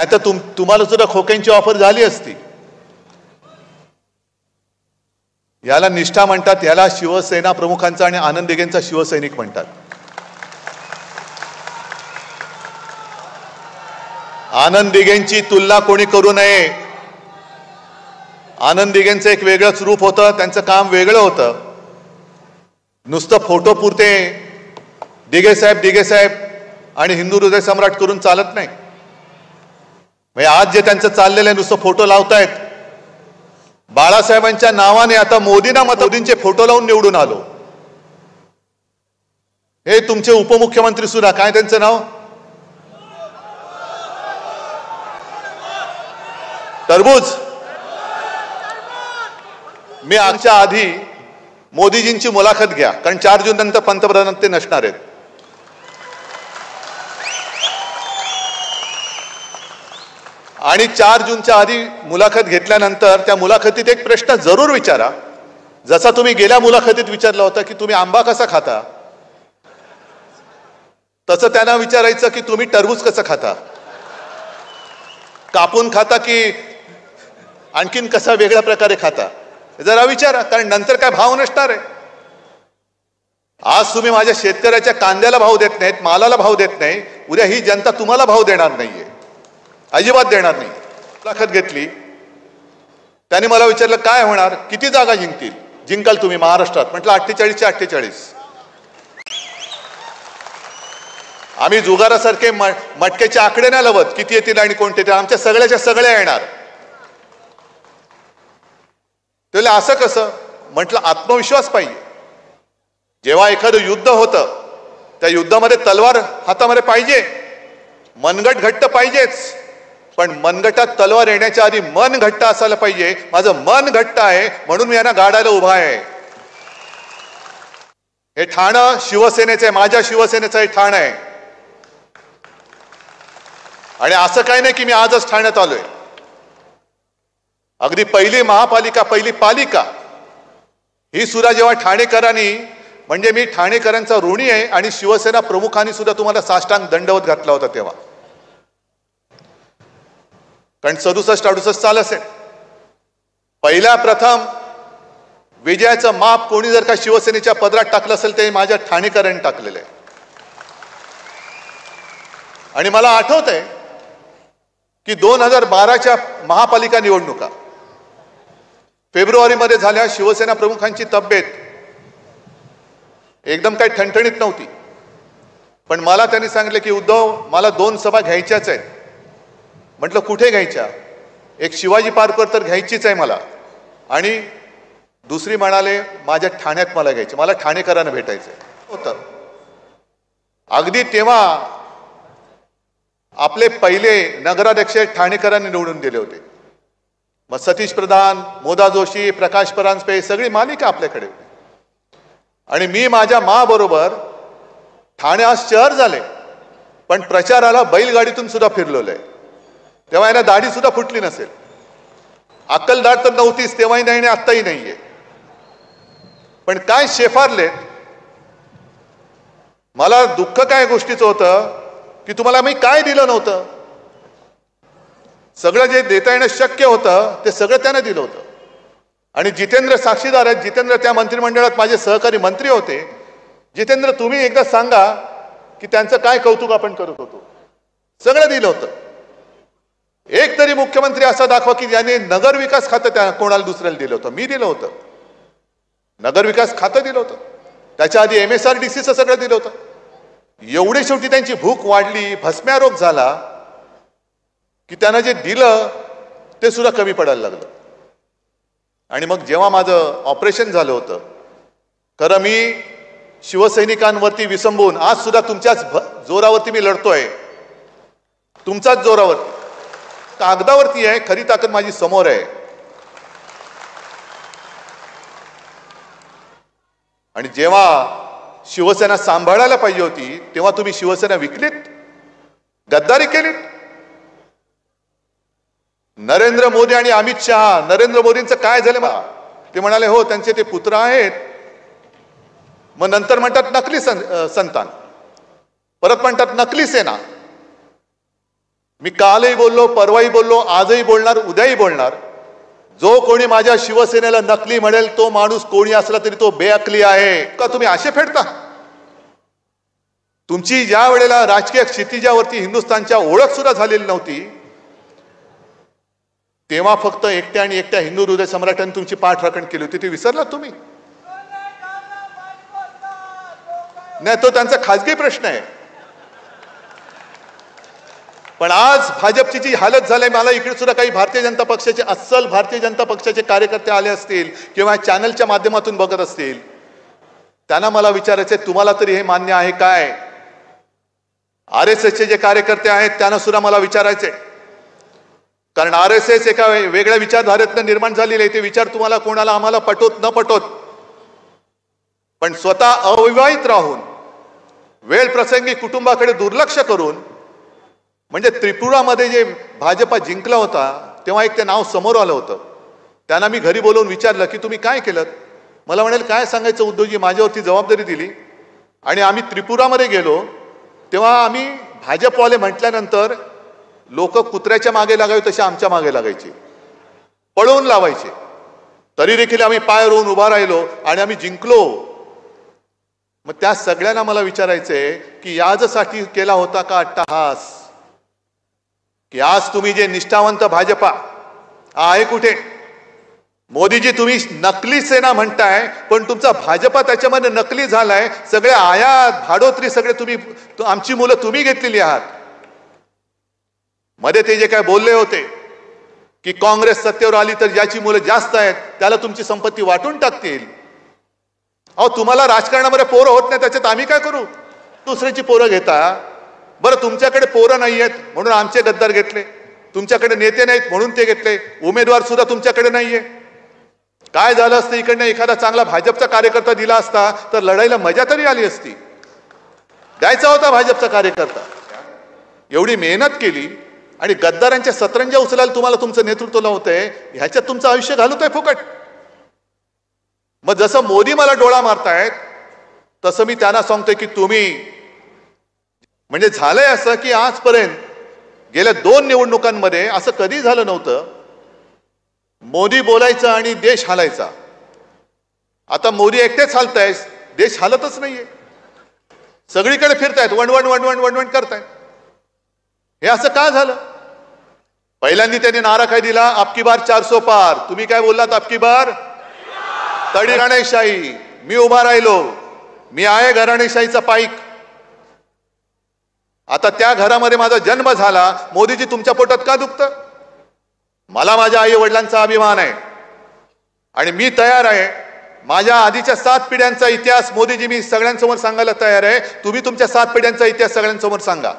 नाही तर तुम्हाला सुद्धा खोक्यांची ऑफर झाली असती. याला निष्ठा म्हणतात, याला शिवसेना प्रमुखांचा आणि आनंद दिघेंचा शिवसैनिक म्हणतात. आनंद दिघेंची तुलना कोणी करू नये. आनंद दिघेंचं एक वेगळंच रूप होतं, त्यांचं काम वेगळं होतं. नुसतं फोटो पुरते दिघे साहेब आणि हिंदू हृदय सम्राट करून चालत नाही. म्हणजे आज जे त्यांचं चाललेलं आहे, नुसतं फोटो लावतायत. बाळासाहेबांच्या नावाने आता मोदींचे फोटो लावून निवडून आलो. हे तुमचे उपमुख्यमंत्री सुद्धा, काय त्यांचं नाव, टरबूज. मी आजच्या आधी मोदीजींची मुलाखत घ्या, कारण 4 जून नंतर पंतप्रधान ते नसणार आहेत. आणि 4 जूनच्या आधी मुलाखत घेतल्यानंतर त्या मुलाखतीत एक प्रश्न जरूर विचारा, जसा तुम्ही गेल्या मुलाखतीत विचारला होता की तुम्ही आंबा कसा खाता, तसं त्यांना विचारायचं की तुम्ही टरबूज कसं खाता, कापून खाता की आणखीन कसा वेगळ्या प्रकारे खाता, जरा विचारा. कारण नंतर काय भाव नसणार आहे. आज तुम्ही माझ्या शेतकऱ्याच्या कांद्याला भाव देत नाहीत, मालाला भाव देत नाही, उद्या ही जनता तुम्हाला भाव देणार नाहीये, अजिबात देणार नाही. मुलाखत घेतली, त्यांनी मला विचारलं काय होणार, किती जागा जिंकाल तुम्ही महाराष्ट्रात. म्हटलं 48च्या 48. आम्ही जुगारासारखे मटक्याचे आकडे नाही लावत किती येतील आणि कोणते ते, आमच्या सगळ्याच्या सगळ्या येणार. त्याला असं कसं, म्हटलं आत्मविश्वास पाहिजे. जेव्हा एखादं युद्ध होतं, त्या युद्धामध्ये तलवार हातामध्ये पाहिजे, मनगट घट्ट पाहिजेच, पण मनगटात तलवार येण्याच्या आधी मन घट्ट असायला पाहिजे. माझं मन घट्ट आहे म्हणून मी यांना गाडायला उभा आहे. हे ठाणं शिवसेनेचं आहे, माझ्या शिवसेनेचं हे ठाण आहे. आणि असं काही नाही की मी आजच ठाण्यात आलोय. अगदी पहिली महापालिका, पहिली पालिका ही सुद्धा जेव्हा ठाणेकरांनी, म्हणजे मी ठाणेकरांचा ऋणी आहे आणि शिवसेना प्रमुखांनी सुद्धा तुम्हाला साष्टांग दंडवत घातला होता तेव्हा, कारण 67-68 साल असेल. पहिल्या प्रथम विजयाचं माप कोणी जर का शिवसेनेच्या पदरात टाकलं असेल ते माझ्या ठाणेकरांनी टाकलेलं आहे. आणि मला आठवत आहे की 2012च्या महापालिका निवडणुका फेब्रुवारीमध्ये झाल्या. शिवसेना प्रमुखांची तब्येत एकदम काही ठणठणीत नव्हती, पण मला त्यांनी सांगितलं की उद्धव, मला 2 सभा घ्यायच्याच आहेत. म्हटलं कुठे घ्यायच्या, एक शिवाजी पार्कवर तर घ्यायचीच आहे मला, आणि दुसरी म्हणाले माझ्या ठाण्यात मला घ्यायची, मला ठाणेकरांना भेटायचंय होतं. अगदी तेव्हा आपले पहिले नगराध्यक्ष ठाणेकरांनी निवडून दिले होते. मग सतीश प्रधान, मोदा जोशी, प्रकाश परांजपे सगळी मालिका आपल्याकडे होती. आणि मी माझ्या बरोबर ठाणे आज शहर झाले, पण प्रचाराला बैलगाडीतून सुद्धा फिरलोय. तेव्हा यांना दाढी सुद्धा फुटली नसेल, अक्कलदाढ तर नव्हतीच तेव्हाही नाही आणि आत्ताही नाहीये. पण काय शेफारले. मला दुःख काय गोष्टीचं होतं की तुम्हाला मी काय दिलं नव्हतं. सगळं जे देता येणं शक्य होतं ते सगळं त्याने दिलं होतं. आणि जितेंद्र साक्षीदार आहेत. जितेंद्र त्या मंत्रिमंडळात माझे सहकारी मंत्री होते. जितेंद्र, तुम्ही एकदा सांगा की त्यांचं काय कौतुक आपण करत होतो. सगळं दिलं होतं. एक तरी मुख्यमंत्री असा दाखवा की ज्याने नगर विकास खातं त्या कोणाला दुसऱ्याला दिलं होतं. मी दिलं होतं, नगर विकास खातं दिलं होतं. त्याच्या आधी MSRDCचं सगळं दिलं होतं. एवढी शेवटी त्यांची भूक वाढली, भस्म्यारोग झाला की त्यांना जे दिलं ते सुद्धा कमी पडायला लागलं. आणि मग जेव्हा माझं ऑपरेशन झालं होतं, खरं मी शिवसैनिकांवरती विसंबून आज सुद्धा तुमच्याच जोरावरती मी लढतोय, तुमच्याच जोरावरती. कागदावरती आहे, खरी ताकद माझी समोर आहे. आणि जेव्हा शिवसेना सांभाळायला पाहिजे होती तेव्हा तुम्ही शिवसेना विकलीत, गद्दारी केलीत. नरेंद्र मोदी आणि अमित शहा, नरेंद्र मोदींचं काय झालं मला, ते म्हणाले हो त्यांचे ते पुत्र आहेत. मग नंतर म्हणतात नकली संतान, परत म्हणतात नकली सेना. मी कालही बोललो, परवाही बोललो, आजही बोलणार, उद्याही बोलणार. जो कोणी माझ्या शिवसेनेला नकली म्हणेल तो माणूस कोणी असला तरी तो बेअकली आहे. का तुम्ही असे फेडता? तुमची ज्या वेळेला राजकीय क्षितिजावरती हिंदुस्थानच्या ओळख सुद्धा झालेली नव्हती, तेव्हा फक्त एकट्या आणि एकट्या हिंदू हृदय सम्राटांनी तुमची पाठराखण केली होती. ती विसरला तुम्ही? नाही, तो त्यांचा खासगी प्रश्न आहे. पण आज भाजपची जी हालत झाली, मला इकडे सुद्धा काही भारतीय जनता पक्षाचे अस्सल भारतीय जनता पक्षाचे कार्यकर्ते आले असतील किंवा चॅनलच्या माध्यमातून बघत असतील, त्यांना मला विचारायचे, तुम्हाला तरी हे मान्य आहे काय? RSSचे जे कार्यकर्ते आहेत त्यांना सुद्धा मला विचारायचे, कारण RSS एका वेगळ्या विचारधारेतनं निर्माण झालेले, ते विचार तुम्हाला कोणाला आम्हाला पटोत न पटोत, पण स्वतः अविवाहित राहून वेळ प्रसंगी कुटुंबाकडे दुर्लक्ष करून, म्हणजे त्रिपुरामध्ये जे भाजपा जिंकला होता तेव्हा एक ते नाव समोर आलं होतं. त्यांना मी घरी बोलवून विचारलं की तुम्ही काय केलं? मला म्हणाले काय सांगायचं उद्धवजी, माझ्यावरती जबाबदारी दिली आणि आम्ही त्रिपुरामध्ये गेलो तेव्हा आम्ही भाजपवाले म्हटल्यानंतर लोक कुत्र्याच्या मागे लागावे तसे आमच्या मागे लागायचे, पळवून लावायचे. तरी देखील आम्ही पाय रोवून उभा राहिलो आणि आम्ही जिंकलो. मग त्या सगळ्यांना मला विचारायचंय की याजसाठी केला होता का अट्टहास? की आज तुम्ही जे निष्ठावंत भाजपा आहे कुठे? मोदीजी तुम्ही नकली सेना म्हणताय, पण तुमचा भाजपा त्याच्यामध्ये नकली झालाय. सगळे आयात भाडोत्री सगळे तुम्ही, आमची मुलं तुम्ही घेतलेली आहात. मध्ये ते जे काय बोलले होते की काँग्रेस सत्तेवर आली तर ज्याची मुलं जास्त आहेत त्याला तुमची संपत्ती वाटून टाकतील. अहो, तुम्हाला राजकारणामध्ये पोरं होत नाही, त्याच्यात आम्ही काय करू? दुसऱ्याची पोरं घेता. बरं, तुमच्याकडे पोरं नाही आहेत म्हणून आमचे गद्दार घेतले, तुमच्याकडे नेते नाहीत म्हणून ते घेतले, उमेदवार सुद्धा तुमच्याकडे नाहीये. काय झालं असतं, इकडनं एखादा चांगला भाजपचा कार्यकर्ता दिला असता तर लढाईला मजा तरी आली असती. द्यायचा होता भाजपचा कार्यकर्ता. एवढी मेहनत केली आणि गद्दारांच्या सतरंजा उचलायला तुम्हाला तुमचं नेतृत्व लावतंय, ह्याच्यात तुमचं आयुष्य घालवतंय फुकट. मग जसं मोदी मला डोळा मारतायत तसं मी त्यांना सांगतोय की तुम्ही, म्हणजे झालंय असं की आजपर्यंत गेल्या 2 निवडणुकांमध्ये असं कधी झालं नव्हतं. मोदी बोलायचा आणि देश हालायचा. आता मोदी एकटेच हालतायत, देश हालतच नाहीये. सगळीकडे फिरतायत, वणवण वणवण वणवण करतायत. हे असं का झालं? पहिल्यांदा त्यांनी नारा काय दिला? अबकी बार 400 पार. तुम्ही काय बोललात? अबकी बार तडी घराणेशाही. मी उभा राहिलो, मी आहे घराणेशाहीचा पाईक. आता त्या घरामध्ये माझा जन्म झाला. मोदीजी तुमच्या पोटात का दुखतं? मला माझ्या आई वडिलांचा अभिमान आहे आणि मी तयार आहे. माझ्या आधीच्या 7 पिढ्यांचा इतिहास मोदीजी मी सगळ्यांसमोर सांगायला तयार आहे. तुम्ही तुमच्या 7 पिढ्यांचा इतिहास सगळ्यांसमोर सांगा.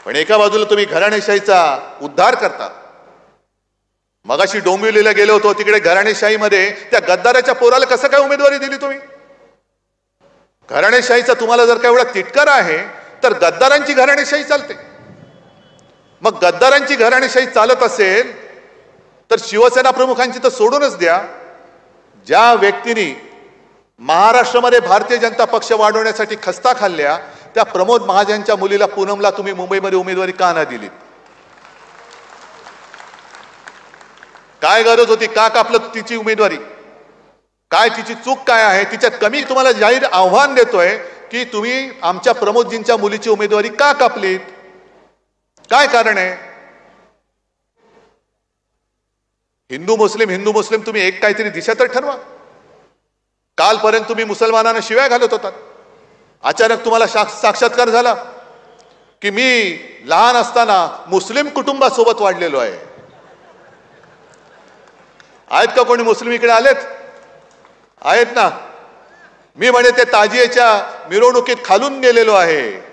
पण एका बाजूला तुम्ही घराणेशाहीचा उद्धार करता. मगाशी डोंबिवलीला गेलो होतो, तिकडे घराणेशाहीमध्ये त्या गद्दाराच्या पोराला कसं काय उमेदवारी दिली तुम्ही? घराणेशाहीचा तुम्हाला जर का एवढा तिटकारा आहे तर गद्दारांची घराणेशाही चालते. मग गद्दारांची घराणेशाही चालत असेल तर शिवसेना प्रमुखांची तर सोडूनच द्या. ज्या व्यक्तींनी महाराष्ट्रामध्ये भारतीय जनता पक्ष वाढवण्यासाठी खस्ता खाल्ल्या त्या प्रमोद महाजनच्या मुलीला पूनमला तुम्ही मुंबईमध्ये उमेदवारी का नाही दिलीत? काय गरज होती? का कापलं तिची उमेदवारी? काय तिची चूक काय आहे? तिच्यात कमी तुम्हाला जाहीर आव्हान देतोय की तुम्ही आमच्या प्रमोदजींच्या मुलीची उमेदवारी का कापलीत? काय कारण आहे? हिंदू मुस्लिम तुम्ही एक काहीतरी दिशा तर ठरवा. कालपर्यंत तुम्ही मुसलमानांना शिव्या घालत होतात. अचानक तुम्हाला साक्षात्कार झाला की मी लहान असताना मुस्लिम कुटुंबासोबत वाढलेलो आहे. आहेत का कोणी मुस्लिम इकडे आलेत? आहेत ना. मी म्हणे ते ताजियाच्या मिरवणुकीत खालून गेलेलो आहे.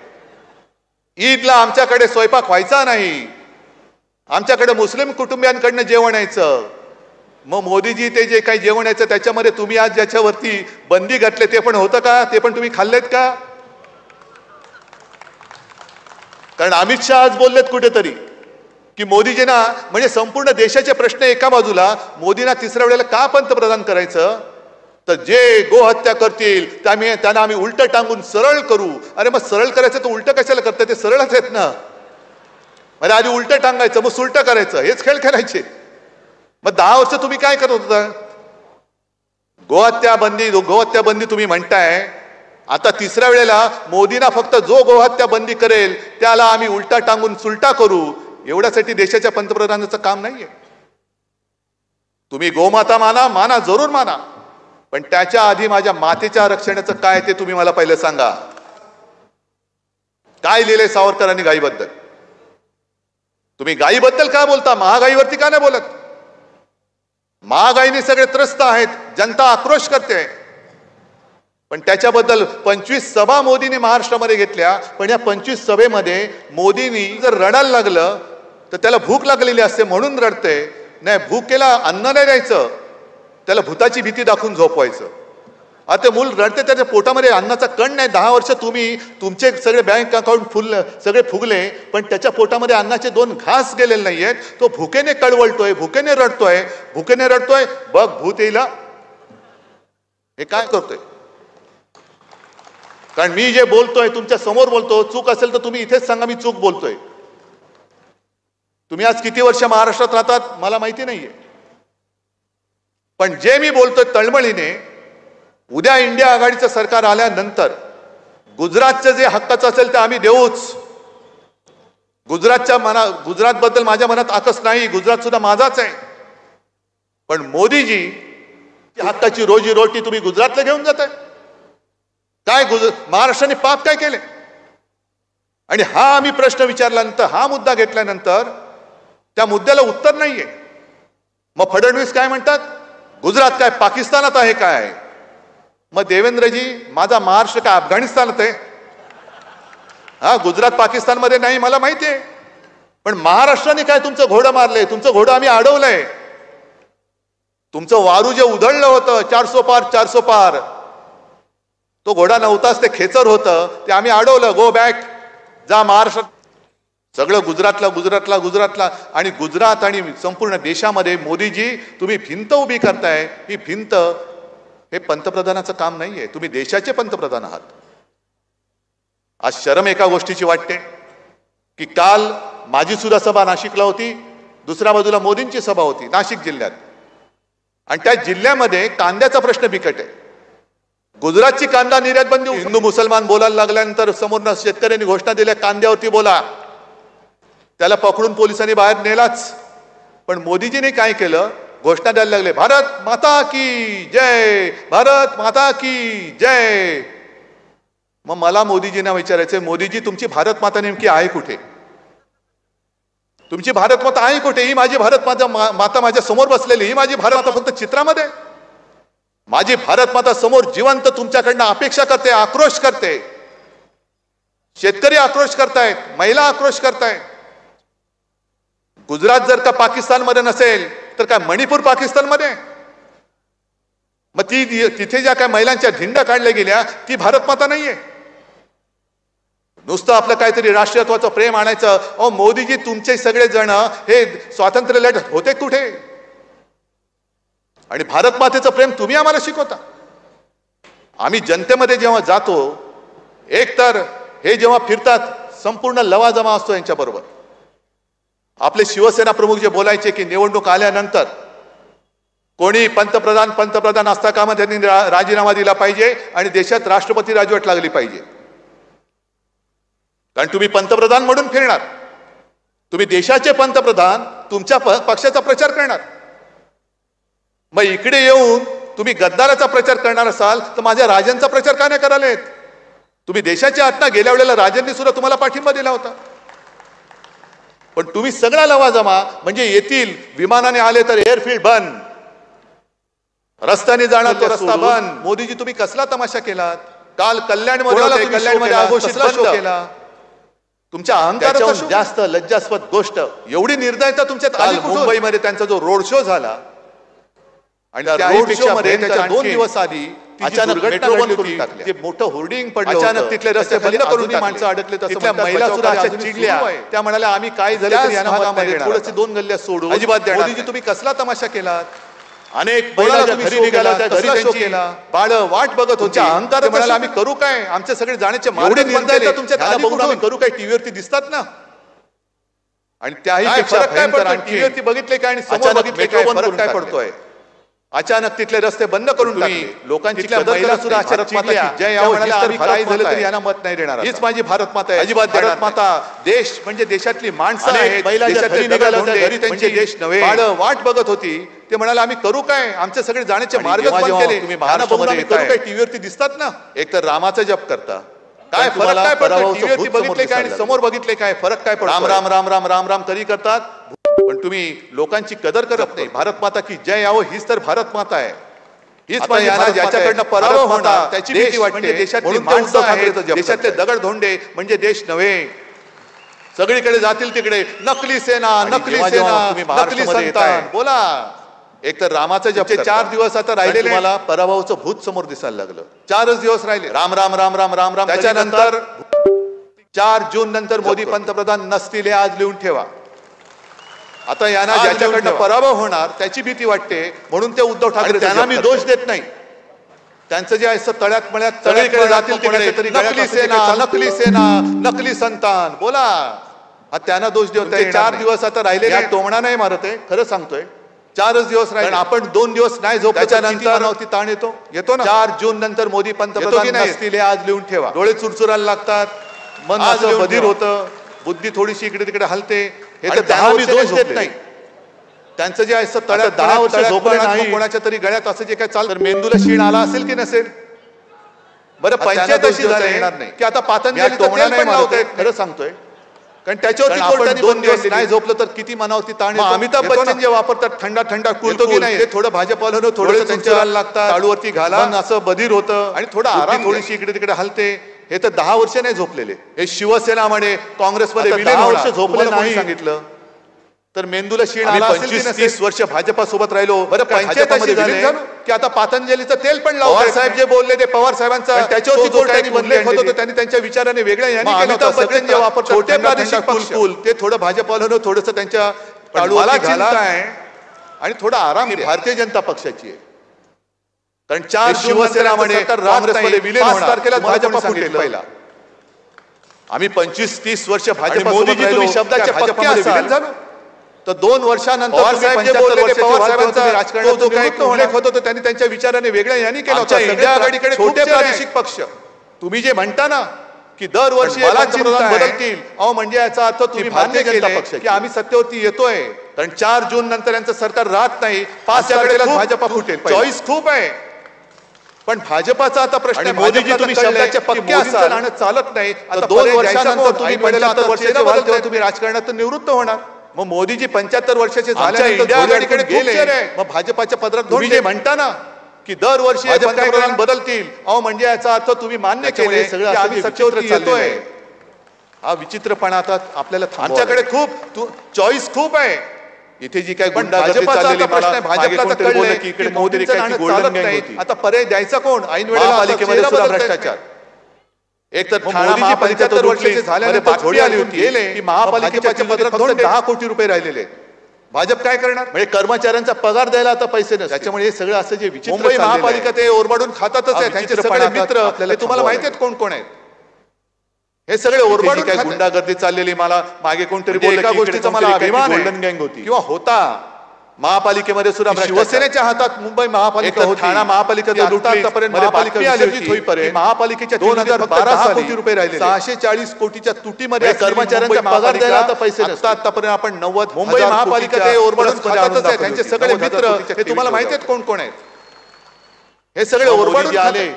ईदला आमच्याकडे स्वयंपाक व्हायचा नाही, आमच्याकडे मुस्लिम कुटुंबियांकडनं जेवण यायचं. मग मोदीजी ते जे काही जेवण यायचं त्याच्यामध्ये तुम्ही आज ज्याच्यावरती बंदी घातली ते पण होतं का? ते पण तुम्ही खाल्लेत का? कारण अमित शहा आज बोललेत कुठेतरी की मोदीजींना, म्हणजे संपूर्ण देशाचे प्रश्न एका बाजूला, मोदींना 3ऱ्या वेळेला का पंतप्रधान करायचं? तर जे गोहत्या करतील त्यांना आम्ही उलट टांगून सरळ करू. अरे मग सरळ करायचं तर उलट कशाला करतं? ते सरळच आहेत ना. म्हणजे आधी उलट टांगायचं मग सुलट करायचं, हेच खेळ खेळायचे. मग 10 वर्ष तुम्ही काय करत होता? गोहत्या बंदी तुम्ही म्हणताय. आता तिसऱ्या वेळेला मोदींना फक्त जो गोहत्या बंदी करेल त्याला आम्ही उलटा टांगून सुलटा करू, एवढ्यासाठी देशाच्या पंतप्रधानाचं काम नाहीये. तुम्ही गोमाता माना जरूर माना, पण त्याच्या आधी माझ्या मातेच्या रक्षणाचं काय ते तुम्ही मला पहिले सांगा. काय लिहिले सावरकरांनी गायीबद्दल? तुम्ही गायीबद्दल काय बोलता? महागाईवरती का नाही बोलत? महागाईने सगळे त्रस्त आहेत, जनता आक्रोश करते. पण त्याच्याबद्दल 25 सभा मोदींनी महाराष्ट्रामध्ये घेतल्या, पण या 25 सभेमध्ये मोदींनी जर रडायला लागलं तर त्याला भूक लागलेली असते म्हणून रडते. नाही, भूकेला अन्न नाही द्यायचं, त्याला भूताची भीती दाखवून झोपवायचं. आता मूल रडते, त्याच्या पोटामध्ये अन्नाचा कण नाही. 10 वर्ष तुम्ही तुमचे सगळे बँक अकाउंट सगळे फुगले, पण त्याच्या पोटामध्ये अन्नाचे 2 घास गेलेले नाहीयेत. तो भुकेने कळवळतोय, भुकेने रडतोय. बघ भूत येईल हे काय करतोय. कारण मी जे बोलतोय तुमच्या समोर बोलतो, चूक असेल तर तुम्ही इथेच सांगा मी चूक बोलतोय. तुम्ही आज किती वर्ष महाराष्ट्रात राहतात मला माहिती नाहीये, पण जे मी बोलतोय तळमळीने, उद्या इंडिया आघाडीचं सरकार आल्यानंतर गुजरातचं जे हक्काचं असेल ते आम्ही देऊच. गुजरातबद्दल माझ्या मनात आकस नाही, गुजरात सुद्धा माझाच आहे. पण मोदीजी हक्काची रोजी रोटी तुम्ही गुजरातला घेऊन जाताय. काय महाराष्ट्राने पाप काय केले? आणि हा आम्ही प्रश्न विचारल्यानंतर, हा मुद्दा घेतल्यानंतर त्या मुद्द्याला उत्तर नाहीये. मग फडणवीस काय म्हणतात? गुजरात काय पाकिस्तानात आहे काय? मग देवेंद्रजी, माझा महाराष्ट्र काय अफगाणिस्तानात आहे? हा, गुजरात पाकिस्तानमध्ये नाही मला माहिती आहे, पण महाराष्ट्राने काय तुमचं घोडं मारलंय? तुमचं घोडं आम्ही अडवलंय. तुमचं वारू जे उधळलं होतं 400 पार, तो घोडा नव्हताच, ते खेचर होतं, ते आम्ही अडवलं. गो बॅक, जा महाराष्ट्रात. सगळं गुजरातला आणि गुजरात आणि संपूर्ण देशामध्ये मोदीजी तुम्ही भिंत उभी करताय. ही भिंत हे पंतप्रधानाचं काम नाहीये, तुम्ही देशाचे पंतप्रधान आहात. आज शरम एका गोष्टीची वाटते की काल माझी सुद्धा सभा नाशिकला होती, दुसऱ्या बाजूला मोदींची सभा होती नाशिक जिल्ह्यात, आणि त्या जिल्ह्यामध्ये कांद्याचा प्रश्न बिकट आहे. गुजरातची कांदा निर्यात बंदी, हिंदू मुसलमान बोलायला लागल्यानंतर समोरनं शेतकऱ्यांनी घोषणा दिल्या कांद्यावरती बोला, त्याला पकडून पोलिसांनी बाहेर नेलाच. पण मोदीजीने काय केलं? घोषणा द्यायला लागले, भारत माता की जय, भारत माता की जय. मग मला मोदीजींना विचारायचंय, मोदीजी तुमची भारत माता नेमकी आहे कुठे? तुमची भारत माता आहे कुठे? ही माझी भारत माता माझ्या समोर बसलेली, ही माझी भारत माता फक्त चित्रामध्ये? माझी भारत माता समोर जिवंत तुमच्याकडनं अपेक्षा करते, आक्रोश करते. शेतकरी आक्रोश करतायत, महिला आक्रोश करतायत. गुजरात जर का पाकिस्तानमध्ये नसेल तर काय मणिपूर पाकिस्तानमध्ये? मग तिथे ज्या काय महिलांच्या धिंडा काढल्या गेल्या ती भारत माता नाहीये. नुसतं आपलं काहीतरी राष्ट्रीयत्वाचं प्रेम आणायचं. अहो मोदीजी, तुमचे सगळे जण हे स्वातंत्र्य लढत होते कुठे? आणि भारत मातेचं प्रेम तुम्ही आम्हाला शिकवता. आम्ही जनतेमध्ये जेव्हा जातो, एकतर हे जेव्हा फिरतात संपूर्ण लवाजमा असतो यांच्याबरोबर. आपले शिवसेना प्रमुख जे बोलायचे की निवडणूक आल्यानंतर कोणी पंतप्रधान असता कामा त्यांनी राजीनामा दिला पाहिजे आणि देशात राष्ट्रपती राजवट लागली पाहिजे. कारण तुम्ही पंतप्रधान म्हणून फिरणार, तुम्ही देशाचे पंतप्रधान, तुमच्या पक्षाचा प्रचार करणार. मग इकडे येऊन तुम्ही गद्दाराचा प्रचार करणार असाल तर माझ्या राजांचा प्रचार का नाही करायला येत? तुम्ही देशाच्या आत ना, गेल्या वेळेला राजांनी सुद्धा तुम्हाला पाठिंबा दिला होता. पण तुम्ही सगळा लवाजमा म्हणजे येतील, विमानाने आले तर एअरफील्ड बंद, रस्त्याने जाणार तो रस्ता बंद. मोदीजी तुम्ही कसला तमाशा केलात? काल कल्याणमध्ये अघोषित शो केला. तुमच्या अहंकारापेक्षा जास्त लज्जास्पद गोष्ट, एवढी निर्दयता तुमच्यात आली. मुंबईमध्ये त्यांचा जो रोड शो झाला आणि त्या रोड शो मध्ये त्याच्या 2 दिवस आधी अचानक मेट्रो बंद करून टाकले, जे मोठं होर्डिंग पडलं, अचानक तिथले रस्ते बंद करून माणसं अडकले. तिथल्या महिला सुद्धा अशा चिडल्या, त्या म्हणाल्या आम्ही काय झालं या भागामध्ये थोडंसं 2 गल्ल्या सोडू. अजिबात. मोदीजी तुम्ही कसला तमाशा केलात? अनेक महिला घरी निघाल्या होत्या, घरी त्यांची बाळ वाट बघत होती. अहंकार म्हणाला आम्ही करू काय, आमचे सगळे जाण्याचे मार्ग तुमच्या बघून आम्ही करू काय, टीव्हीवरती दिसतात ना. आणि त्याही फरक काय पडतो, टीव्हीवरती बघितले काय आणि समोर बघितले काय, फरक काय पडतोय. अचानक तिथले रस्ते बंद करून टाकले. लोकांची महिला सुद्धा काय झालं तरी यांना मत नाही देणार. हीच माझी भारत माता आहे. अजिबात भारत माता देश म्हणजे देशातली माणसं आहेत. घरी त्यांचे देश नव्हे. बाळ वाट बघत होती. ते म्हणाले आम्ही करू काय, आमचे सगळे जाण्याचे मार्ग बंद केले. तुम्ही महाराष्ट्रामध्ये करू काय, टीव्हीवरती दिसतात ना. एक तर रामाचा जप करता, काय फरक काय पडतो, टीव्हीवरती बघितले काय आणि समोर बघितले काय, फरक काय पडतो. राम राम राम राम राम राम तरी करतात, पण तुम्ही लोकांची कदर करत नाही. भारत माता की जय यावं, हीच तर भारत माता आहे. हीच ज्याच्याकडनं पराभव होणार त्याची भीती वाटते. देशातली माणसं आहेत, देशातले दगडधोंडे म्हणजे देश नव्हे. सगळीकडे जातील तिकडे नकली सेना, नकली सेना, नकली संतान. बोला, एक तर रामाचं जप 4 दिवस आता राहिलेले. मला पराभवाचं भूत समोर दिसायला लागलं. 4च दिवस राहिले. राम राम राम राम राम राम. त्याच्यानंतर 4 जून नंतर मोदी पंतप्रधान नसतील हे आज लिहून ठेवा. आता यांना ज्याच्याकडनं पराभव होणार त्याची भीती वाटते, म्हणून ते उद्धव ठाकरे त्यांना मी दोष देत नाही. त्यांचं जे आहे तळ्यात मळ्यात सगळीकडे जातील तिकडे तरी नकली सेना, नकली सेना, नकली संतान. बोला, त्यांना दोष देत. 4 दिवस आता राहिले. टोमणा नाही मारत आहे, खरं सांगतोय. 4च दिवस राहिले. आपण 2 दिवस नाही झोप, त्याच्यानंतर ताण येतो ना. 4 जून नंतर मोदी पंतप्रधान नसतील हे आज लिहून ठेवा. डोळे चुरचुरायला लागतात, मन असं बधीर होतं, बुद्धी थोडीशी इकडे तिकडे हलते. हे तर 10 वर्ष दोष देत नाही. त्यांचं जे आहे तळ्यात 10 वर्ष झोपलं नाही. कोणाच्या तरी गळ्यात असं जे काय चालतं, मेंदूला शीण आला असेल की नसेल. बरं, पंचायत अशी येणार नाही की आता पातंजली खरं सांगतोय. कारण त्याच्यावरती आपण 2 दिवस नाही झोपलं तर किती मनावरती ताण. अमिताभ बच्चन जे वापरतात थंडा थंडा कूल नाही, ते थोडं भाजपाला थोडं त्यांच्या लागतात, ताळूवरती घाला, असं बधीर होतं आणि थोडा आराम, थोडीशी इकडे तिकडे हलते. हे तर 10 वर्ष नाही झोपलेले. हे शिवसेना म्हणे काँग्रेसमध्ये 10 वर्ष झोपले नाही सांगितलं तर मेंदूला शीण आला असेल. 25-30 वर्ष भाजपा सोबत राहिलो. बरं, पंचायत झाले की आता पातंजलीचं तेल पण लावलं. पवार साहेब जे बोलले ते पवार साहेबांचा त्याच्यावरती कोर्टाने उल्लेख होत होता. त्यांनी त्यांच्या विचाराने वेगळ्या यांनी अमिताभ बच्चन जे वापरतात छोटे प्रादेशिक पक्ष, ते थोडं भाजपाला थोडंसं त्यांच्या ताळूला घाला आणि थोडा आराम. भारतीय जनता पक्षाची आहे. कारण 4 शिवसेना म्हणे काँग्रेसमध्ये विलीन होणार. 5 तारखेला भाजपा फुटेल पहिला. आम्ही 25-30 वर्ष भाजपा मोदीजी शब्दाच्या पक्क्या असाल तर 2 वर्षानंतर पवार साहेब जे बोलले पवार साहेबांचा राजकारणात उल्लेख होत होता. त्यांनी त्यांच्या विचाराने वेगळ्या यांनी केला होता. इंडिया आघाडीकडे छोटे प्रादेशिक पक्ष तुम्ही जे म्हणता ना की दरवर्षी पंतप्रधान बदलतील, अहो म्हणजे याचा अर्थ तुम्ही मान्य केलं की आम्ही सत्तेवरती येतोय. कारण 4 जून नंतर यांचं सरकार राहत नाही. 5 तारखेला भाजपा फुटेल. चॉईस खूप आहे, पण भाजपाचा आता प्रश्न मोदीजी तुम्ही शब्दाच्या पक्क्या असाल, चालत नाही. आता 2 वर्षानंतर तुम्ही 75 वर्षाचे तुम्ही राजकारणात निवृत्त होणार. मग मोदीजी 75 वर्षाचे झाल्यानंतर गेले. मग भाजपाच्या पदरात तुम्ही जे म्हणता ना की दरवर्षी पंतप्रधान बदलतील, अहो म्हणजे याचा अर्थ तुम्ही मान्य केले की आम्ही सत्तेवरती येतोय. हा विचित्रपणा आता आपल्याला. आमच्याकडे खूप चॉईस खूप आहे. इथे जी काय गुंडागर्दी चाललेली प्रश्न आहे, भाजपला तर कळलं की इकडे मोदींचं नाणं चालत नाही. आता पर्याय द्यायचा कोण? ऐन वेळेला पालिकेमध्ये सुद्धा भ्रष्टाचार. एक तर मोदीजी 75 वर्षाचे झाल्यानंतर झोडी आली होती की महापालिकेच्या पदरात फक्त 10 कोटी रुपये राहिलेले. भाजप काय करणार? म्हणजे कर्मचाऱ्यांचा पगार द्यायला आता पैसे नसतात. त्याच्यामुळे हे सगळं असं जे विचित्र मुंबई महापालिका ते ओरबाडून खातातच आहे. त्यांचे सगळे मित्र आपल्याला तुम्हाला माहिती आहेत कोण कोण आहेत. हे सगळे ओरबाडून काय गुंडागर्दी चाललेली. मला मागे कोणतरी एका गोष्टीचा मला अभिमान आहे, गोल्डन गँग होती किंवा होता महापालिकेमध्ये सुद्धा. शिवसेनेच्या हातात मुंबई महापालिका होती. ठाणा महापालिका आतापर्यंत महापालिका विसर्जित होईपर्यंत महापालिकेच्या 2012 कोटी रुपये राहिले. 640 कोटीच्या तुटीमध्ये कर्मचाऱ्यांचा पगार द्यायला आता पैसे नसतात. आतापर्यंत आपण 90. मुंबई महापालिका ते ओरबाडून खातातच आहे. त्यांचे सगळे मित्र हे तुम्हाला माहिती आहेत कोण कोण आहेत. हे सगळे ओरबाडून आले.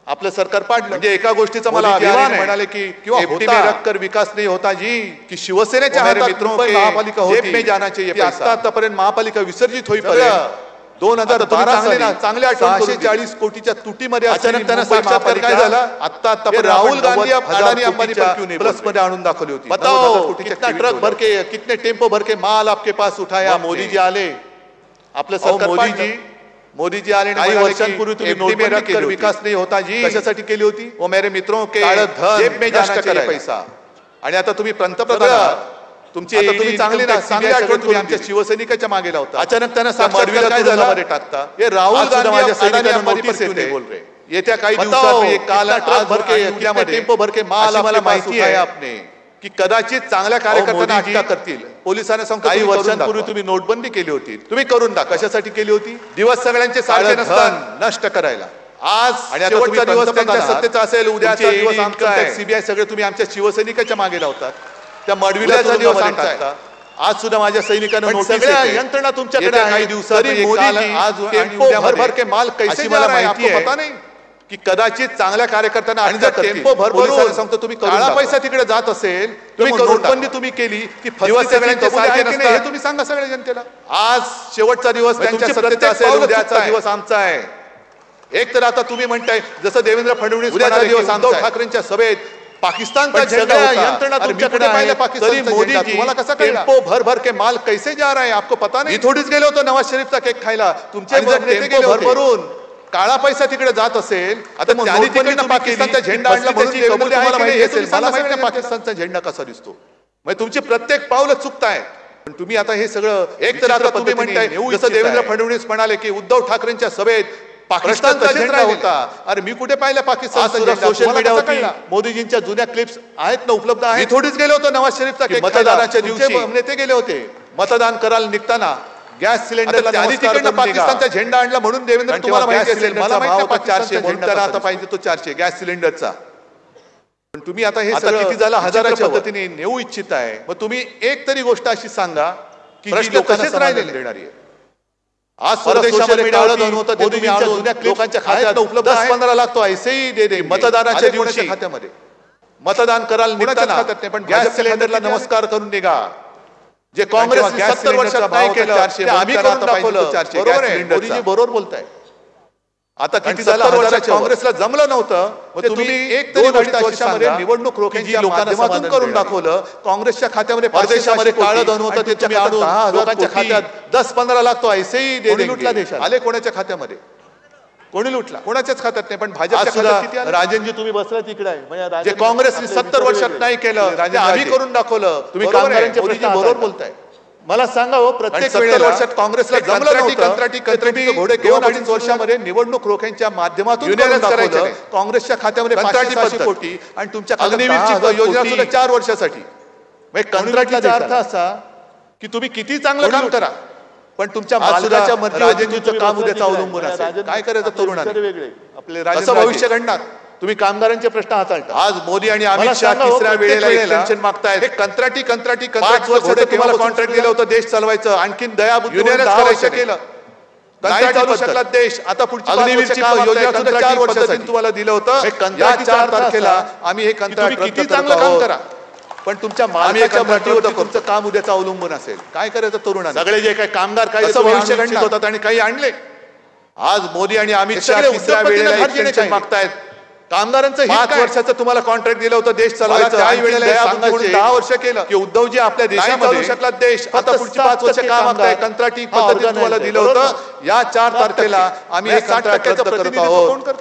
आपलं सरकार पाडलं. म्हणजे एका गोष्टीचा मला अभिमान म्हणाले की एफडी में रखकर विकास नहीं होता जी, की शिवसेनेच्या हातात मुंबई महापालिका होती. में जाना चाहिए. आतापर्यंत महापालिका विसर्जित होईपर्यंत 2012 चांगले 640 कोटीच्या तुटीमध्ये अचानक त्यांना साक्षात्कार काय झाला. आता राहुल गांधी अडानी अंबानी प्लस मध्ये आणून दाखवली होती. बताओ कितना ट्रक भर के, कितने टेम्पो भर के माल आपके पास उठाया. मोदीजी आले. आपलं सरकार मोदीजी आले. काही वर्षांपूर्वी तुम्ही नोटबंदी कर विकास नाही होता जी, कशासाठी केली होती. वो मेरे मित्रों के जेब में जाना चाहिए पैसा. आणि आता तुम्ही पंतप्रधान तुमची आता तुम्ही चांगली तुम्ही आमच्या शिवसैनिकाच्या मागे लावता, अचानक त्यांना साक्षात्कार काय झाला रे हे राहुल गांधी माझ्या सैनिकांना नोटीस येते बोल रहे येत्या काही दिवसात काल ट्रक भर के टेम्पो भर के माल मला माहिती आहे आपने की कदाचित चांगल्या कार्यकर्त्यांना अटक करतील पोलिसांना सांगतो काही वर्षांपूर्वी तुम्ही नोटबंदी केली होती तुम्ही करून दाखवा कशासाठी केली होती दिवस सगळ्यांचे सारखे नसतात नष्ट करायला आज आणि आता शेवटचा दिवस त्यांच्या सत्तेचा असेल उद्याचा दिवस आमचा सीबीआय सगळे तुम्ही आमच्या शिवसैनिकाच्या मागे लावतात त्या मडविल्याचा दिवस आमचा आहे आज सुद्धा माझ्या सैनिकांना नोटीस सगळ्या यंत्रणा तुमच्याकडे काही दिवसांनी आज टेम्पो भर के माल कैसे मला माहिती आहे पता नाही की कदाचित चांगल्या कार्यकर्त्यांना आणि जर टेम्पो भरभरून सांगतो तुम्ही काळा पैसा तिकडे जात असेल तुम्ही नोटबंदी तुम्ही केली की दिवस सगळ्यांचे सारखे नसतात हे तुम्ही सांगा सगळ्या जनतेला आज शेवटचा दिवस त्यांच्या सत्तेचा असेल उद्याचा दिवस आमचा आहे एक तर आता तुम्ही म्हणताय जसं देवेंद्र फडणवीस म्हणाले दिवस उद्धव ठाकरेंच्या सभेत पाकिस्तानचा झेंडा यंत्रणा तुमच्याकडे पाहिलं पाकिस्तान मोदी तुम्हाला कसं टेम्पो भर के माल कैसे जा रहा है आपको पता नाही थोडीच गेलो होतो नवाज शरीफचा केक खायला तुमचे जर नेते भरभरून काळा पैसा तिकडे जात असेल आता त्यांनी तिकडे पाकिस्तानचा झेंडा आणला म्हणून तुम्हाला माहिती असेल मला माहिती नाही पाकिस्तानचा झेंडा कसा दिसतो म्हणजे तुमची प्रत्येक पावलं चुकताय पण तुम्ही आता हे सगळं एक तर आता तुम्ही म्हणताय जसं देवेंद्र फडणवीस म्हणाले की उद्धव ठाकरेंच्या सभेत पाकिस्तानचा झेंडा होता अरे मी कुठे पाहिलं पाकिस्तानचा झेंडा सोशल मीडियावर मोदीजींच्या जुन्या क्लिप्स आहेत ना उपलब्ध आहेत थोडीच गेलो होतो नवाज शरीफचा मतदानाच्या दिवशी नेते गेले होते मतदान करायला निघताना गॅस सिलेंडर आधी तिकडनं पाकिस्तानचा झेंडा आणला म्हणून देवेंद्र तुम्हाला माहिती असेल मला माहिती आहे 400 म्हणून त्याला आता पाहिजे तो 400 गॅस सिलेंडरचा पण तुम्ही आता हे सगळं किती झालं हजाराच्या पद्धतीने नेऊ इच्छित आहे मग तुम्ही एक तरी गोष्ट अशी सांगा की जी लोकांना राहिलेली देणारी आहे आज परदेशामध्ये काळं धन होतं ते तुम्ही जुन्या लोकांच्या खात्यात उपलब्ध 10-15 लाख तो ऐसेही दे दे मतदानाच्या दिवशी खात्यामध्ये मतदान करायला निघताना खात्यात नाही पण गॅस सिलेंडरला नमस्कार करून निघा जे काँग्रेस 70 वर्षात नाही केलं आम्ही करून दाखवलं बरोबर आहे मोदीजी बरोबर बोलताय आता किती झालं वर्षाच्या काँग्रेसला जमलं नव्हतं तुम्ही एक तरी वर्षामध्ये निवडणूक रोख्यांच्या माध्यमातून करून दाखवलं काँग्रेसच्या खात्यामध्ये परदेशामध्ये काळं धन होतं ते तुम्ही आणून लोकांच्या खात्यात 10-15 लाख तो ऐसेही दे लुटला देश आले कोणाच्या खात्यामध्ये कोणी लुटला कोणाच्याच खात्यात नाही पण भाजपच्या राजनजी तुम्ही बसला तिकडे आहे जे काँग्रेसने 70 वर्षात नाही केलं आम्ही करून दाखवलं तुम्ही कामगारांचे प्रश्न बरोबर बोलताय मला सांगा हो प्रत्येक 70 वर्षात काँग्रेसला कंत्राटी घोडे 2-2.5 वर्षामध्ये निवडणूक रोख्यांच्या माध्यमातून काँग्रेसच्या खात्यामध्ये 500 कोटी आणि तुमच्या अग्निवीरची योजना सुद्धा 4 वर्षासाठी कंत्राटीचा अर्थ असा की तुम्ही किती चांगलं काम करा पण तुमच्या मालकाच्या राजनीतीचं काम उद्याचं अवलंबून असेल काय करायचं तरुणांनी वेगळे आपले असं भविष्य घडणार तुम्ही कामगारांचे प्रश्न हाताळता आज मोदी आणि अमित शहा तिसऱ्या वेळेला एक्सटेन्शन मागतायत हे कंत्राटी 5 वर्ष तुम्हाला कॉन्ट्रॅक्ट दिलं होतं देश चालवायचं आणखीन दयाबुद्धी करायचं केलं कंत्राटी चालू शकला देश आता पुढची अग्निवीरची योजना सुद्धा 4 वर्षासाठी तुम्हाला दिलं होतं 4 तारखेला आम्ही हे कंत्राट किती चांगलं काम करा पण तुमच्या मालकाच्या मर्जीवर तुमचं काम उद्याचं अवलंबून असेल काय करायचं तरुणांना सगळे जे काही कामगार काही भविष्य घडत होतात आणि काही आणले आज मोदी आणि अमित शहा तिसऱ्या वेळेला एक्सटेन्शन मागतायत कामगारांचं 5 वर्षाचं तुम्हाला कॉन्ट्रॅक्ट दिलं होतं देश चालवायचं त्याही वेळेला 10 वर्ष केलं की उद्धवजी आपल्या देशामध्ये शकला देश आता पुढची 5 वर्ष काम मागताय कंत्राटी पद्धतीने तुम्हाला दिलं होतं या 4 तारखेला आम्ही 60% करत आहोत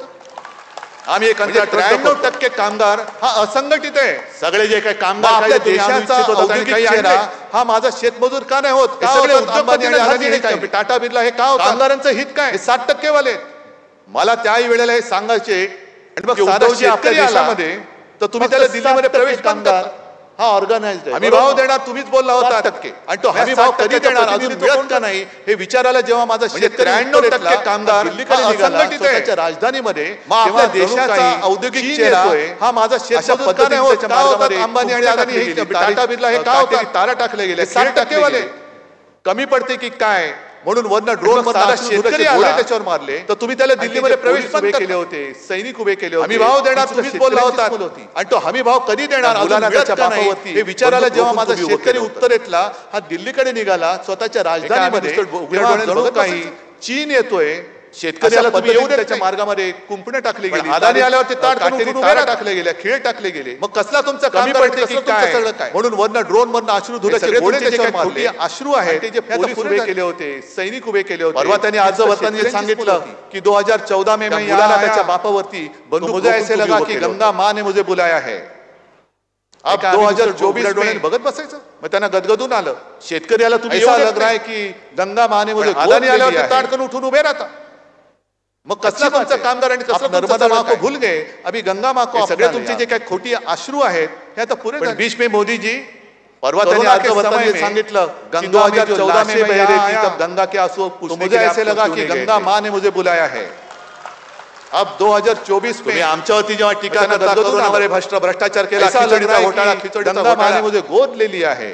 आम्ही एक 93% कामगार हा असंघटित आहे सगळे जे काही कामगार आपल्या देशाचा औद्योगिक चेहरा हा माझा शेतमजूर का नाही होत सगळे उद्योगपती टाटा बिर्ला हे का होत कामगारांचं हित काय 60% वाले मला त्याही वेळेला हे सांगायचे उद्धवजी आपल्या देशामध्ये तर तुम्ही त्याला दिल्लीमध्ये प्रवेश कामगार हा ऑर्गनाइज्ड आहे हमी भाव देणार तुम्हीच बोलला होता आणि तो हमी भाव कधी देणार अजून मिळत का नाही हे विचारायला जेव्हा माझा 93% कामगार असंघटित आहे राजधानीमध्ये आपल्या देशाचा औद्योगिक चेहरा हा माझा शेतमजूर का नाही होत अंबानी आणि अदानी टाटा बिर्ला हे का होता तारा टाकले गेले 60% वाले कमी पडते की काय म्हणून वरनं ड्रोन शेतकरी आला त्याच्यावर मारले तर तुम्ही त्याला दिल्लीमध्ये प्रवेश बंद केले होते सैनिक उभे केले होते हमी भाव देणार तुम्हीच बोलला होता आणि तो हमी भाव कधी देणार मुलांच्या बापावरती हे विचारायला जेव्हा माझा शेतकरी उत्तरेतला हा दिल्लीकडे निघाला स्वतःच्या राजधानीमध्ये काही चीन येतोय शेतकऱ्याला तुम्ही येऊ दे त्याच्या मार्गामध्ये कुंपणे टाकले गेले अदानी आल्यावर ते तारा टाकले गेले खेळ टाकले गेले मग कसला तुमचा कमी पडते की काय म्हणून वरनं ड्रोन मधनं अश्रू धुले अश्रू आहे ते जे पोलीस उभे केले होते सैनिक उभे केले होते परवा त्यांनी आज वतनी सांगितलं की 2014 में मैं मुलाला त्याच्या बापावरती बंदूक मुझे ऐसे लगा की गंगा माँ ने मुझे बुलाया है अब 2024 में बघत बसायचं मग त्यांना गदगदून आलं शेतकऱ्याला तुम्ही ऐसा लग रहा है की गंगा माँ ने मुझे अदानी आल्यावर ताडकन उठून उभे राहता मग कसला तुमचा कामगार आणि कसला नर्मदा माँ को भूल गए अभी गंगा माँ को सगळे तुमचे जे काही खोटी अश्रू आहेत हे आता पुरे बीच में मोदी जी परवा त्यांनी अर्थमंत्र्यांनी सांगितलं 2014 में बह रही थी तब गंगा के आंसू पूछने के लिए ऐसे लगा कि गंगा माँ ने मुझे बुलाया है अब 2024 में आमच्यावरती जेव्हा टीका करता कोरोनावर भ्रष्टाचार केला खिचडीचा घोटाळा गंगा माँ ने मुझे गोद ले लिया है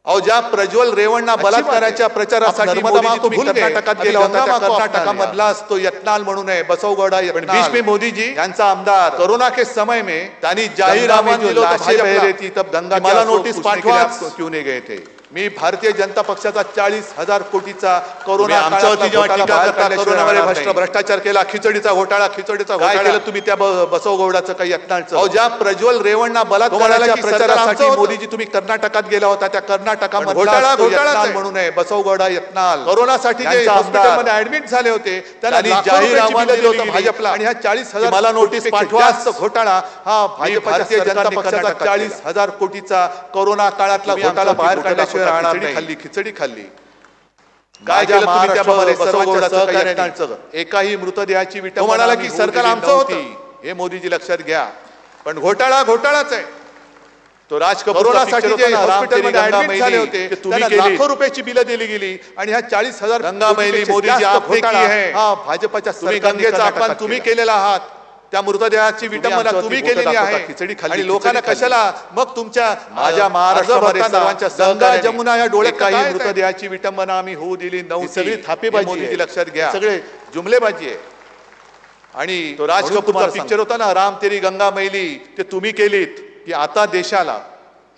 और ज्या प्रज्वल रेवण्णा बलात्काराच्या प्रचारासाठी कर्नाटकात गेला होता त्या कर्नाटकामधला असतो यत्नाल म्हणून आहे बसवगौडा बीच में मोदी जी यांचा आमदार कोरोना के समय में त्यांनी जाहीर आवाहन दिलं लाशें बह रही थी तब गंगा मला नोटीस पाठवा क्यों नहीं गए थे मी भारतीय जनता पक्षाचा 40,000 कोटीचा कोरोना आमच्यावरती जेव्हा टीका करता कोरोनावर भ्रष्टाचार केला खिचडीचा घोटाळा काय केलं तुम्ही त्या बसवगौडाचं काही यत्नाळचं अहो ज्या प्रज्वल रेवण्णा बलात्काराच्या प्रचारासाठी मोदीजी तुम्ही कर्नाटकात गेला होता त्या कर्नाटकामध्ये घोटाळा म्हणून आहे बसवगौडा यत्नाल कोरोनासाठी जे हॉस्पिटलमध्ये ऍडमिट झाले होते त्यांना जाहीर आव्हान दिलं होतं भाजपला आणि ह्या 40,000 मला नोटीस पाठवा घोटाळा हा भारतीय जनता पक्षाचा 40,000 कोटीचा कोरोना काळातला घोटाळा बाहेर काढला खिचडी खाल्ली काय केलं तुम्ही त्या बसवगौडाचं एकाही मृतदेहाची विटा म्हणाला की सरकार आमचं होतं हे मोदीजी लक्षात घ्या पण घोटाळाच आहे तो राज कोरोनासाठी जे हॉस्पिटलमध्ये ऍडमिट झाले होते तुम्ही लाखो रुपयाची बिलं दिली गेली आणि ह्या 40,000 गंगा मैली मोदीजी आपने की है हा भाजपच्या गंगेचा अपमान तुम्ही केलेला आहात त्या मृतदेहाची विटंबना तुम्ही केलेली आहे खिचडी खाल्ली लोकांना कशाला मग तुमच्या माझ्या महाराष्ट्रामध्ये सर्वांच्या गंगा जमुना या डोळ्यात काही मृतदेहाची विटंबना आम्ही होऊ दिली नव्हती सगळी थापेबाजी लक्षात घ्या सगळे जुमलेबाजी आहे आणि तो राज कपूरचा पिक्चर होता ना राम तेरी गंगा मैली ते तुम्ही केलीत की आता देशाला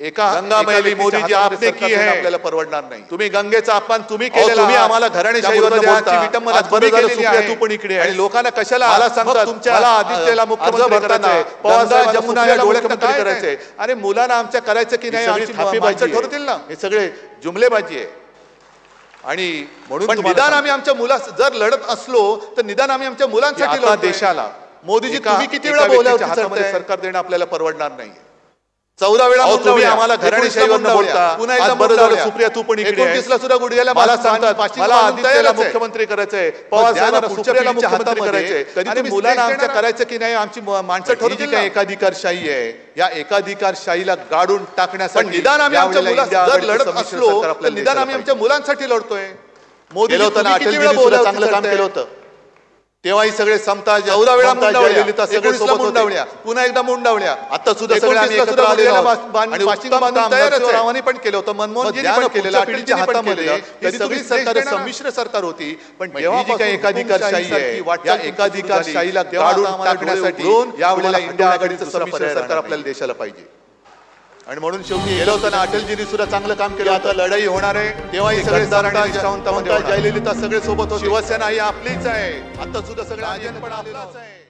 एका गंगा मैली मोदीजी आपने की है आपल्याला परवडणार नाही तुम्ही गंगेचा अपमान तुम्ही केलेला तुम्ही आम्हाला घराणेशाहीवर विटंबना तू पण इकडे आणि लोकांना कशाला मला सांगतात तुमच्या मला आदित्यला मुख्यमंत्री करायचंय पवार जमुना या डोळ्यात काय करायचंय अरे मुलांना आमच्या करायचं की नाही आमची थापेबाजी ठरवतील ना हे सगळे जुमलेबाजी आहे आणि म्हणून निदान आम्ही आमच्या मुला जर लढत असलो तर निदान आम्ही आमच्या मुलांसाठी लढतो देशाला मोदीजी तुम्ही किती वेळा बोलावं सरकार देणं आपल्याला परवडणार नाही 14 वेळा तुम्ही आम्हाला घराणेशाहीवर बोलता पुन्हा एकदा बरं झालं सुप्रिया तू पण इकडे 29 ला सुद्धा गुडियाला मला सांगतात मला आदित्यला मुख्यमंत्री करायचंय पवार साहेबांना सुप्रियाला मुख्यमंत्री करायचंय कधी तुम्ही मुलांना आमच्या करायचं की नाही आमची माणसं ठरवतील काय एकाधिकारशाही आहे या एकाधिकारशाहीला गाडून टाकण्यासाठी निदान आम्ही आमच्या मुलांना जर लढत असलो तर निदान आम्ही आमच्या मुलांसाठी लढतोय मोदी होतं अटलजींनी चांगलं काम केलं होतं तेव्हाही सगळे समता 14 वेळा मुंडावल्या सगळे सोबत मुंडावल्या पुन्हा एकदा मुंडावल्या आता सुद्धा सगळे आम्ही एकत्र आलेलो आणि पाठिंबा बांधून तयारच रावानी पण केलं होतं मनमोहनजींनी पण केलेलं पिढीच्या हातामध्ये कधी सगळी सरकार संमिश्र सरकार होती पण जेव्हा जी काही एकाधिकारशाही आहे या एकाधिकारशाहीला गाडून टाकण्यासाठी यावेळेला इंडिया आघाडीचं संमिश्र सरकार आपल्याला देशाला पाहिजे आणि म्हणून शेवटी गेलं होतं ना अटलजींनी सुद्धा चांगलं काम केलं आता लढाई होणार आहे तेव्हाही सगळे जयललिता सगळे सोबत शिवसेना ही आपलीच आहे आता सुद्धा सगळे पण आपलाच आहे